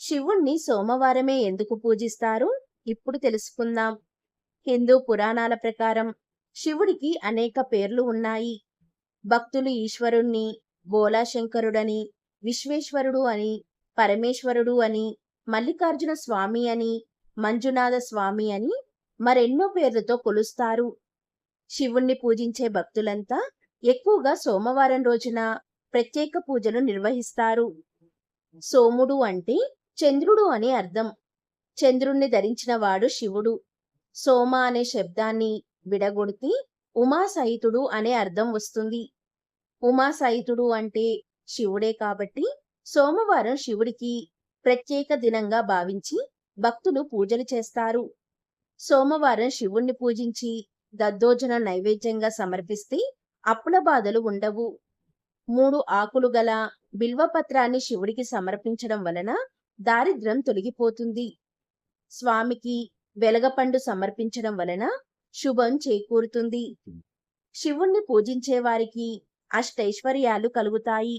శివుణ్ణి సోమవారమే ఎందుకు పూజిస్తారు? ఇప్పుడు తెలుసుకుందాం. హిందూ పురాణాల ప్రకారం శివుడికి అనేక పేర్లు ఉన్నాయి. భక్తులు ఈశ్వరుణ్ణి బోలాశంకరుడని, విశ్వేశ్వరుడు అని, పరమేశ్వరుడు అని, మల్లికార్జున స్వామి అని, మంజునాథ స్వామి అని మరెన్నో పేర్లతో కొలుస్తారు. శివుణ్ణి పూజించే భక్తులంతా ఎక్కువగా సోమవారం రోజున ప్రత్యేక పూజలు నిర్వహిస్తారు. సోముడు అంటే చంద్రుడు అని అర్థం. చంద్రుణ్ణి ధరించిన వాడు శివుడు. సోమ అనే శబ్దాన్ని విడగొడితే ఉమాసహితుడు అనే అర్థం వస్తుంది. ఉమాసహితుడు అంటే శివుడే కాబట్టి సోమవారం శివుడికి ప్రత్యేక దినంగా భావించి భక్తులు పూజలు చేస్తారు. సోమవారం శివుణ్ణి పూజించి దద్దోజనం నైవేద్యంగా సమర్పిస్తే అప్పుల బాధలు ఉండవు. 3 ఆకులు గల బిల్వపత్రాన్ని శివుడికి సమర్పించడం వలన దారిద్ర్యం తొలగిపోతుంది. స్వామికి వెలగపండు సమర్పించడం వలన శుభం చేకూరుతుంది. శివుణ్ణి పూజించే వారికి అష్టైశ్వర్యాలు కలుగుతాయి.